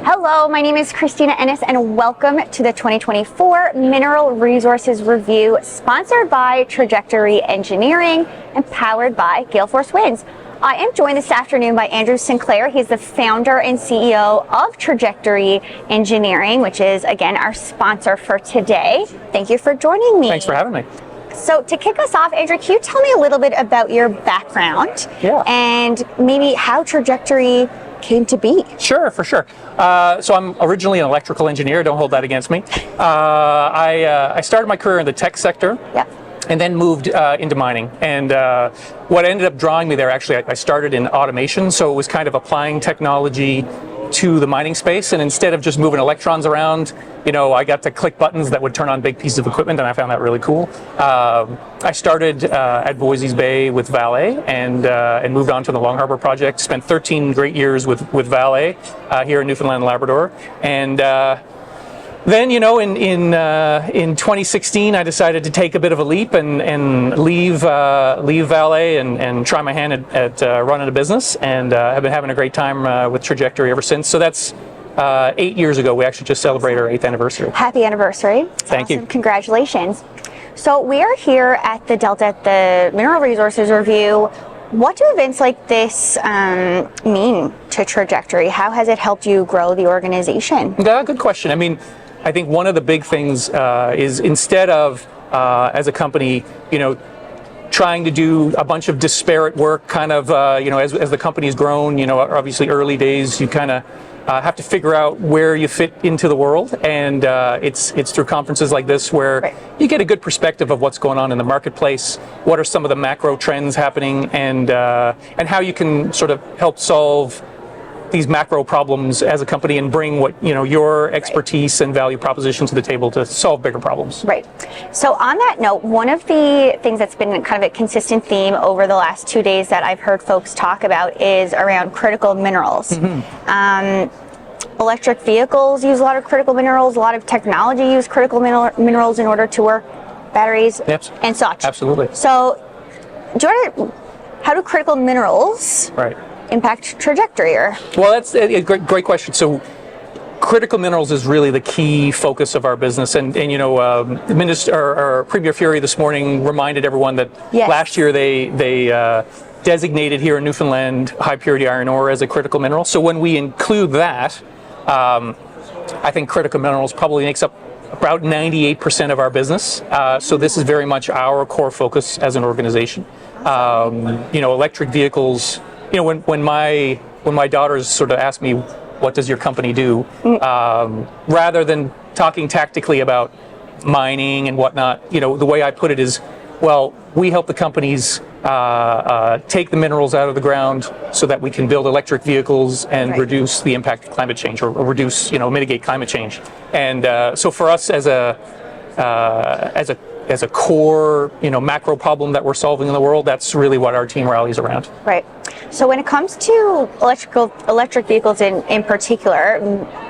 Hello, my name is Christina Ennis and welcome to the 2024 Mineral Resources Review, sponsored by trajectorE Engineering and powered by Gale Force Winds. I am joined this afternoon by Andrew Sinclair. He's the founder and CEO of trajectorE Engineering, which is, again, our sponsor for today. Thank you for joining me. Thanks for having me. So to kick us off, Andrew, can you tell me a little bit about your background and maybe how trajectorE came to be? Sure, for sure. So I'm originally an electrical engineer. Don't hold that against me. I started my career in the tech sector. And then moved into mining. And what ended up drawing me there, actually, I started in automation. So it was kind of applying technology to the mining space. And instead of just moving electrons around, I got to click buttons that would turn on big pieces of equipment, and I found that really cool. I started at Voisey's Bay with Vale and moved on to the Long Harbour project. Spent 13 great years with Vale here in Newfoundland and Labrador. And then, in 2016, I decided to take a bit of a leap and leave Vale and try my hand at running a business, and I've been having a great time with trajectorE ever since. So that's 8 years ago. We actually just celebrated our 8th anniversary. Happy anniversary. Thank you. Congratulations. So we are here at the Delta at the Mineral Resources Review. What do events like this mean to trajectorE? How has it helped you grow the organization? Yeah, good question. I think one of the big things is instead of, as a company, trying to do a bunch of disparate work, kind of, as the company's grown, obviously early days, you kind of have to figure out where you fit into the world. And it's through conferences like this where you get a good perspective of what's going on in the marketplace, what are some of the macro trends happening, and how you can sort of help solve these macro problems as a company and bring what your expertise and value proposition to the table to solve bigger problems. Right. So on that note, one of the things that's been kind of a consistent theme over the last 2 days that I've heard folks talk about is around critical minerals. Electric vehicles use a lot of critical minerals. A lot of technology use critical minerals in order to work, batteries and such. Absolutely. So how do critical minerals impact trajectorE? Well, that's a great question. So critical minerals is really the key focus of our business. And Premier Fury this morning reminded everyone that last year they designated here in Newfoundland high purity iron ore as a critical mineral. So when we include that, I think critical minerals probably makes up about 98% of our business. So this is very much our core focus as an organization. Electric vehicles. When my daughters sort of ask me, what does your company do? Rather than talking tactically about mining and whatnot, the way I put it is, well, we help the companies take the minerals out of the ground so that we can build electric vehicles and reduce the impact of climate change, or reduce, mitigate climate change. And so for us as a core, macro problem that we're solving in the world, that's really what our team rallies around. Right. So when it comes to electric vehicles in particular,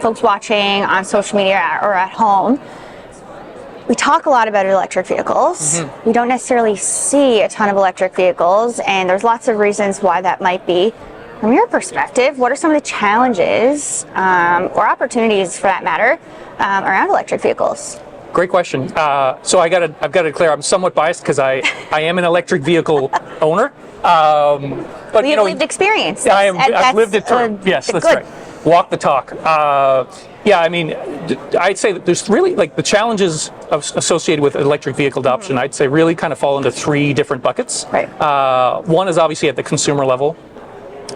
folks watching on social media or at home, we talk a lot about electric vehicles. We don't necessarily see a ton of electric vehicles, and there's lots of reasons why that might be. From your perspective, what are some of the challenges or opportunities, for that matter, around electric vehicles? Great question. So I've got to declare I'm somewhat biased because I am an electric vehicle owner. But you have lived experience. I've lived it through. Yes, that's right. Walk the talk. I'd say that there's really the challenges associated with electric vehicle adoption. I'd say really kind of fall into 3 different buckets. One is obviously at the consumer level.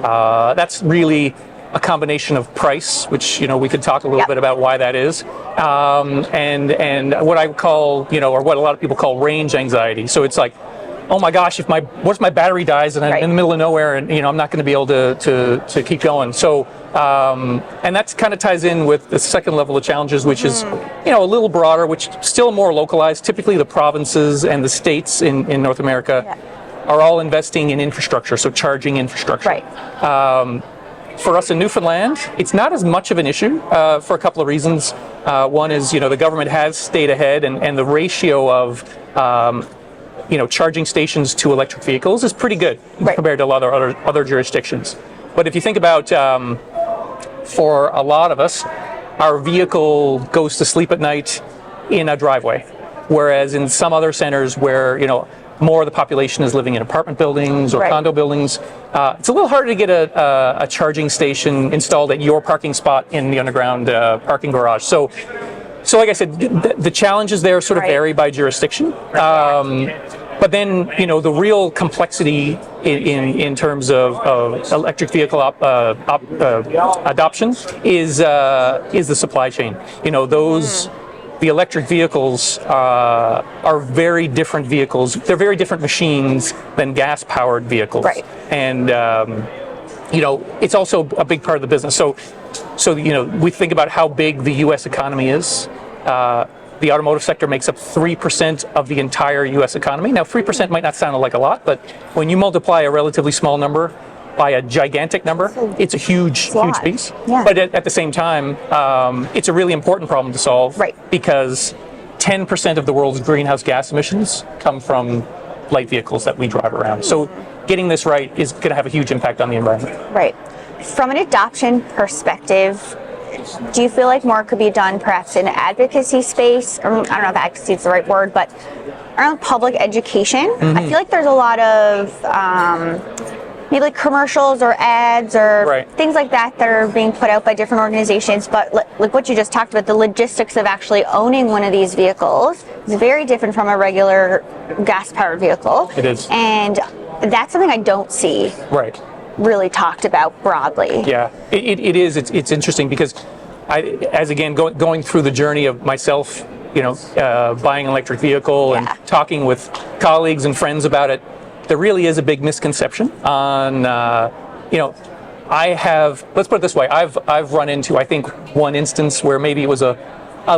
That's really a combination of price, which we could talk a little bit about why that is, and what I call or what a lot of people call range anxiety. So it's like, oh my gosh, what if my battery dies and I'm in the middle of nowhere and I'm not going to be able to keep going. So and that kind of ties in with the second level of challenges, which is a little broader, which still more localized. Typically the provinces and the states in North America are all investing in infrastructure, so charging infrastructure. For us in Newfoundland, it's not as much of an issue for a couple of reasons. One is, the government has stayed ahead, and the ratio of charging stations to electric vehicles is pretty good compared to a lot of other jurisdictions. But if you think about for a lot of us, our vehicle goes to sleep at night in a driveway, whereas in some other centers where, more of the population is living in apartment buildings or condo buildings, it's a little harder to get a charging station installed at your parking spot in the underground parking garage. So like I said, the challenges there sort of vary by jurisdiction. But then, the real complexity in terms of electric vehicle adoption is the supply chain. The electric vehicles are very different vehicles. They're very different machines than gas-powered vehicles. Right. And it's also a big part of the business. So we think about how big the U.S. economy is. The automotive sector makes up 3% of the entire U.S. economy. Now, 3% might not sound like a lot, but when you multiply a relatively small number by a gigantic number, it's a huge piece. Yeah. But at the same time, it's a really important problem to solve, because 10% of the world's greenhouse gas emissions come from light vehicles that we drive around. So getting this right is going to have a huge impact on the environment. Right. From an adoption perspective, do you feel like more could be done perhaps in advocacy space? I don't know if advocacy is the right word, but around public education? I feel like there's a lot of maybe like commercials or ads or things like that are being put out by different organizations, but like what you just talked about, the logistics of actually owning one of these vehicles is very different from a regular gas-powered vehicle. It is. And that's something I don't see really talked about broadly. Yeah, it is. It's interesting because going through the journey of myself, buying an electric vehicle and talking with colleagues and friends about it, there really is a big misconception on, let's put it this way, I've run into, I think, one instance where maybe it was a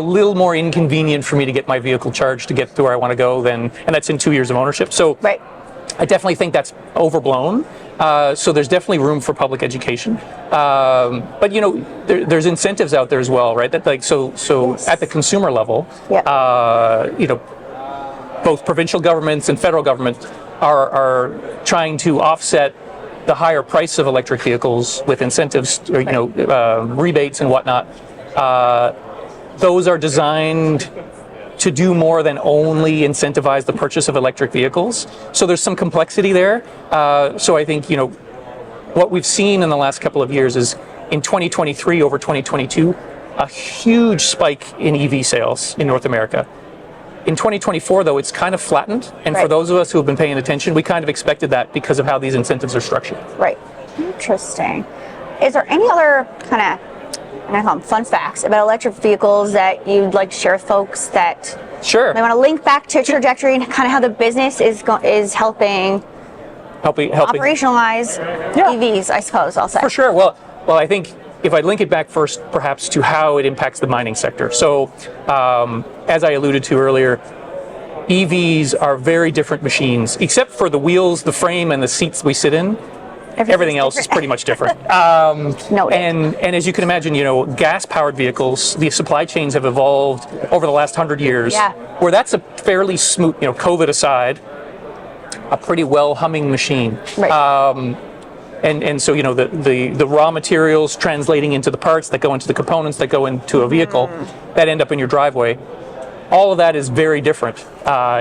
little more inconvenient for me to get my vehicle charged to get to where I want to go and that's in 2 years of ownership. So I definitely think that's overblown. So there's definitely room for public education. But there's incentives out there as well, right? That so at the consumer level, both provincial governments and federal government are trying to offset the higher price of electric vehicles with incentives, or, rebates and whatnot. Those are designed to do more than only incentivize the purchase of electric vehicles. So there's some complexity there. So I think, what we've seen in the last couple of years is in 2023 over 2022, a huge spike in EV sales in North America. In 2024, though, it's kind of flattened. And for those of us who have been paying attention, we kind of expected that because of how these incentives are structured. Right. Interesting. Is there any other kind of, and I call them fun facts about electric vehicles that you'd like to share with folks that they want to link back to trajectorE and kind of how the business is helping operationalize EVs, I suppose I'll say. For sure. Well, I think if I link it back first, perhaps to how it impacts the mining sector. So, as I alluded to earlier, EVs are very different machines, except for the wheels, the frame, and the seats we sit in. Everything else is pretty much different. And as you can imagine, gas-powered vehicles, the supply chains have evolved over the last 100 years, where that's a fairly smooth, COVID aside, a pretty well humming machine. And so, the raw materials translating into the parts that go into the components that go into a vehicle that end up in your driveway, all of that is very different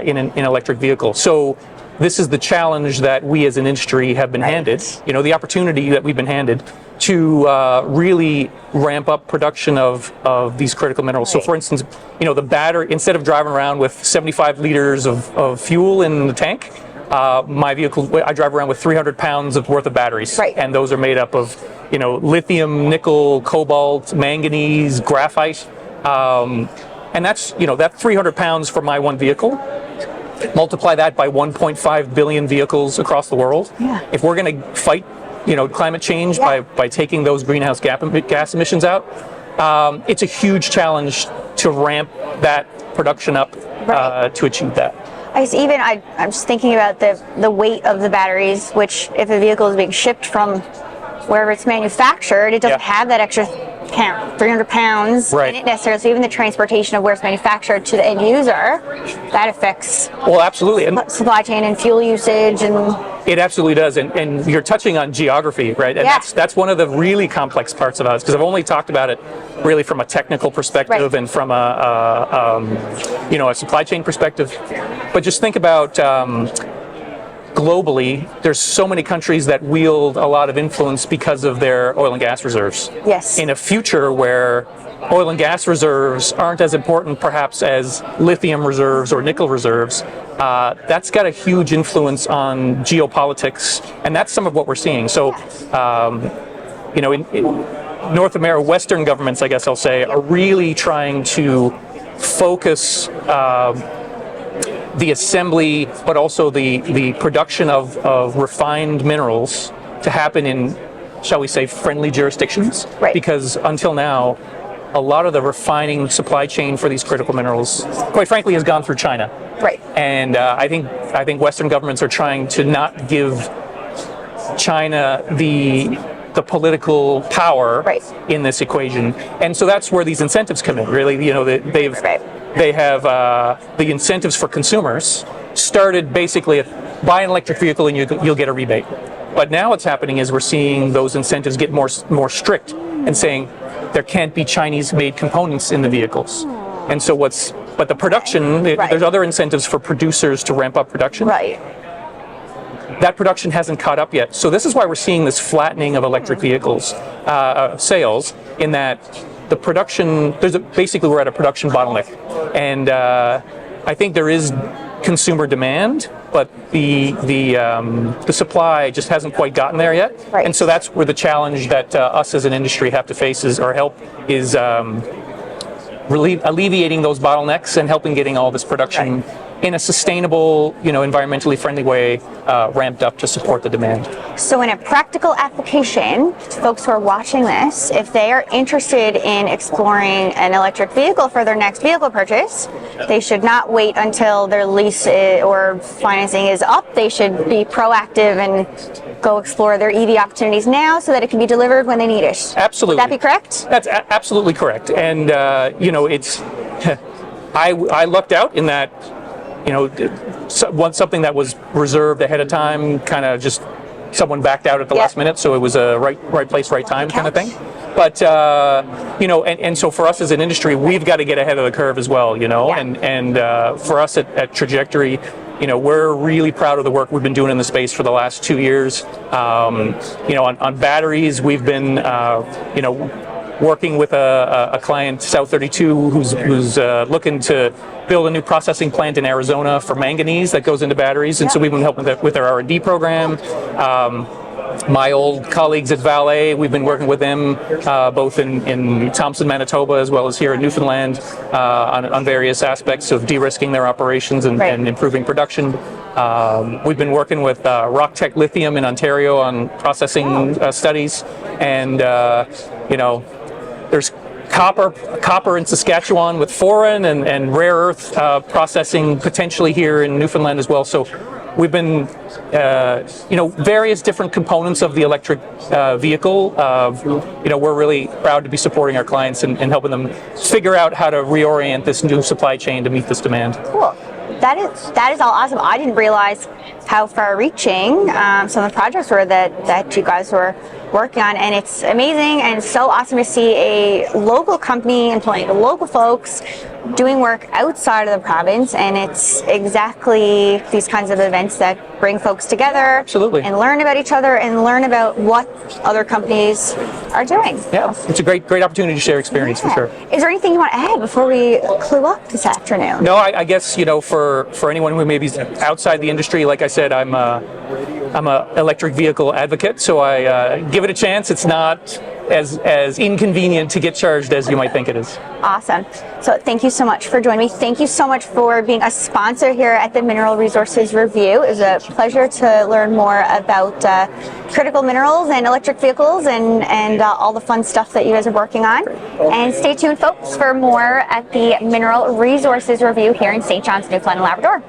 in an electric vehicle. So this is the challenge that we as an industry have been handed, the opportunity that we've been handed to really ramp up production of these critical minerals. So for instance, the battery, instead of driving around with 75 liters of fuel in the tank, my vehicle, I drive around with 300 pounds worth of batteries. And those are made up of, lithium, nickel, cobalt, manganese, graphite. And that's, that 300 pounds for my one vehicle. Multiply that by 1.5 billion vehicles across the world. If we're going to fight, climate change by taking those greenhouse gas emissions out, it's a huge challenge to ramp that production up to achieve that. I'm just thinking about the weight of the batteries, which if a vehicle is being shipped from wherever it's manufactured, it doesn't have that extra pounds, 300 pounds Right. in it necessarily. So even the transportation of where it's manufactured to the end user, that affects Well, absolutely. And supply chain and fuel usage and. it absolutely does, and you're touching on geography, right? And Yeah. that's one of the really complex parts of us, because I've only talked about it really from a technical perspective Right. and from a supply chain perspective. But just think about globally, there's so many countries that wield a lot of influence because of their oil and gas reserves. Yes. In a future where oil and gas reserves aren't as important perhaps as lithium reserves or nickel reserves, that's got a huge influence on geopolitics, and that's some of what we're seeing. So, in North America, Western governments, I guess I'll say, are really trying to focus the assembly, but also the production of refined minerals to happen in, shall we say, friendly jurisdictions. Right. Because until now, a lot of the refining supply chain for these critical minerals, quite frankly, has gone through China. Right. And I think Western governments are trying to not give China the political power Right. in this equation, and so that's where these incentives come in. Really, Right. they have the incentives for consumers started basically at buy an electric vehicle and you'll get a rebate. But now what's happening is we're seeing those incentives get more strict and saying there can't be Chinese-made components in the vehicles. And so but the production, Right. there's other incentives for producers to ramp up production. Right. That production hasn't caught up yet. So this is why we're seeing this flattening of electric vehicles sales, in that the production, basically we're at a production bottleneck. And I think there is consumer demand, but the supply just hasn't quite gotten there yet. Right. And so that's where the challenge that us as an industry have to face is alleviating those bottlenecks and helping getting all this production in a sustainable, environmentally friendly way ramped up to support the demand. So in a practical application, to folks who are watching this, if they are interested in exploring an electric vehicle for their next vehicle purchase, they should not wait until their lease or financing is up. They should be proactive and go explore their EV opportunities now so that it can be delivered when they need it. Absolutely. Would that be correct? That's absolutely correct. And, it's, I lucked out in that, something that was reserved ahead of time, kind of just someone backed out at the last minute, so it was a right place, right time kind of thing. But and so for us as an industry, we've got to get ahead of the curve as well, and for us at trajectorE, we're really proud of the work we've been doing in the space for the last 2 years. On batteries, we've been working with a client, South32, who's looking to build a new processing plant in Arizona for manganese that goes into batteries, and so we've been helping with their R&D program. My old colleagues at Vale, we've been working with them both in Thompson, Manitoba, as well as here in Newfoundland on various aspects of de-risking their operations and improving production. We've been working with RockTech Lithium in Ontario on processing studies, and there's copper in Saskatchewan with Foran and rare earth processing potentially here in Newfoundland as well. So we've been, various different components of the electric vehicle. We're really proud to be supporting our clients and helping them figure out how to reorient this new supply chain to meet this demand. Cool. That is all awesome. I didn't realize how far-reaching some of the projects were that you guys were working on, and it's amazing and so awesome to see a local company employing local folks doing work outside of the province, and it's exactly these kinds of events that bring folks together. Absolutely. And learn about each other and learn about what other companies are doing. Yeah, it's a great opportunity to share experience for sure. Is there anything you want to add before we clue up this afternoon? No, I guess, for anyone who may be outside the industry, like I said, I'm a electric vehicle advocate, so I give it a chance. It's not as inconvenient to get charged as you might think it is. Awesome. So thank you so much for joining me. Thank you so much for being a sponsor here at the Mineral Resources Review. It was a pleasure to learn more about critical minerals and electric vehicles and all the fun stuff that you guys are working on. And stay tuned, folks, for more at the Mineral Resources Review here in St. John's, Newfoundland and Labrador.